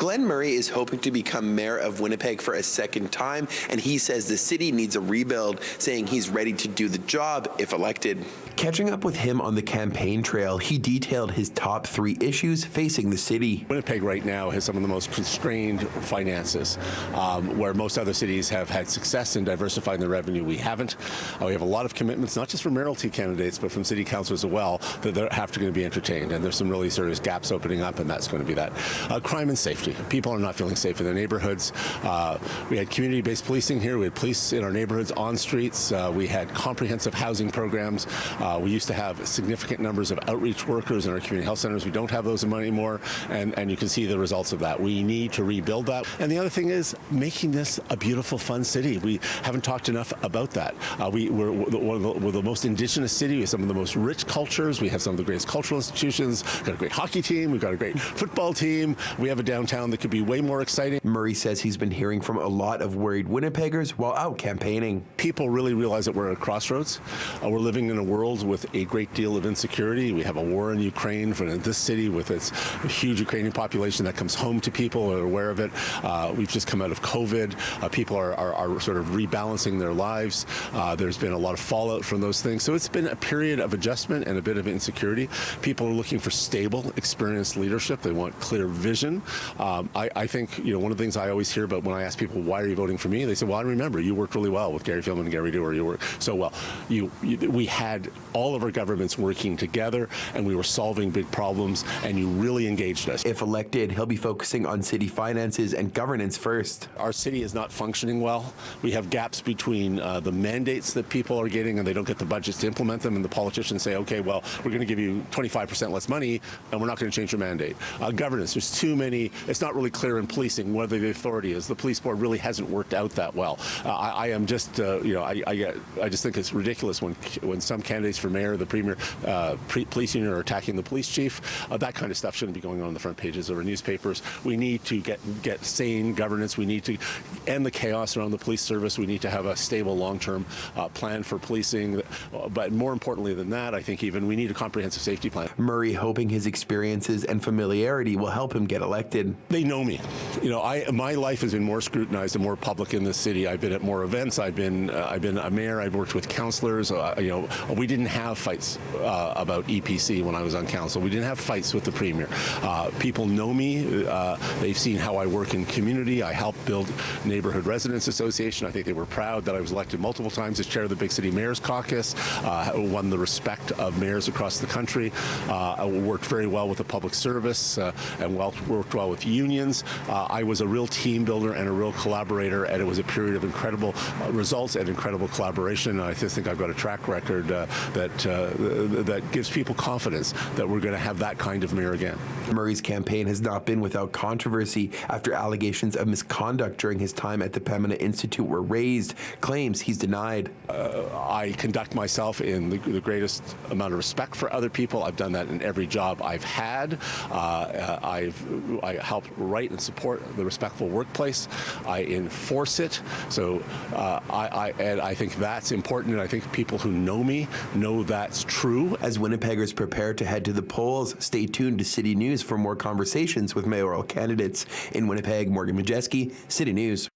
Glen Murray is hoping to become mayor of Winnipeg for a second time, and he says the city needs a rebuild, saying he's ready to do the job if elected. Catching up with him on the campaign trail, he detailed his top 3 issues facing the city. Winnipeg right now has some of the most constrained finances, where most other cities have had success in diversifying their revenue. We haven't. We have a lot of commitments, not just from mayoralty candidates, but from city councilors as well, that they have to going to be entertained. And there's some really serious gaps opening up, and that's going to be that. Crime and safety. People are not feeling safe in their neighborhoods. We had community-based policing here. We had police in our neighborhoods on streets. We had comprehensive housing programs. We used to have significant numbers of outreach workers in our community health centers. We don't have those anymore, and you can see the results of that. We need to rebuild that. And the other thing is making this a beautiful, fun city. We haven't talked enough about that. We're the most indigenous city. We have some of the most rich cultures. We have some of the greatest cultural institutions. We've got a great hockey team. We've got a great football team. We have a downtown that could be way more exciting. Murray says he's been hearing from a lot of worried Winnipeggers while out campaigning. People really realize that we're at a crossroads. We're living in a world with a great deal of insecurity. We have a war in Ukraine for this city with its huge Ukrainian population that comes home to people who are aware of it. We've just come out of COVID. People are sort of rebalancing their lives. There's been a lot of fallout from those things. So it's been a period of adjustment and a bit of insecurity. People are looking for stable, experienced leadership. They want clear vision. I think, one of the things I always hear about when I ask people, why are you voting for me? They say, well, I remember you worked really well with Gary Filmon and Gary Dewar. You worked so well. We had all of our governments working together, and we were solving big problems, and you really engaged us. If elected, he'll be focusing on city finances and governance first. Our city is not functioning well. We have gaps between the mandates that people are getting, and they don't get the budgets to implement them, and the politicians say, okay, well, we're going to give you 25% less money, and we're not going to change your mandate. Governance, there's too many. It's not really clear in policing whether the authority is. The police board really hasn't worked out that well. I am just, I just think it's ridiculous when some candidates for mayor, the premier, police union are attacking the police chief. That kind of stuff shouldn't be going on the front pages of our newspapers. We need to get sane governance. We need to end the chaos around the police service. We need to have a stable long-term plan for policing. But more importantly than that, I think even we need a comprehensive safety plan. Murray hoping his experiences and familiarity will help him get elected. They know me. My life has been more scrutinized and more public in this city. I've been at more events. I've been a mayor. I've worked with councillors. We didn't have fights about EPC when I was on council. We didn't have fights with the premier. People know me. They've seen how I work in community. I helped build Neighborhood Residents Association. I think they were proud that I was elected multiple times as chair of the Big City Mayors Caucus. Won the respect of mayors across the country. I worked very well with the public service and worked well with unions. I was a real team builder and a real collaborator, and it was a period of incredible results and incredible collaboration. I just think I've got a track record that gives people confidence that we're going to have that kind of mayor again. Murray's campaign has not been without controversy after allegations of misconduct during his time at the Pembina Institute were raised. Claims he's denied. I conduct myself in the greatest amount of respect for other people. I've done that in every job I've had. I help write and support the respectful workplace. I enforce it. So I think that's important, and I think people who know me know that's true. As Winnipeggers prepare to head to the polls, stay tuned to City News for more conversations with mayoral candidates. In Winnipeg, Modjeski, City News.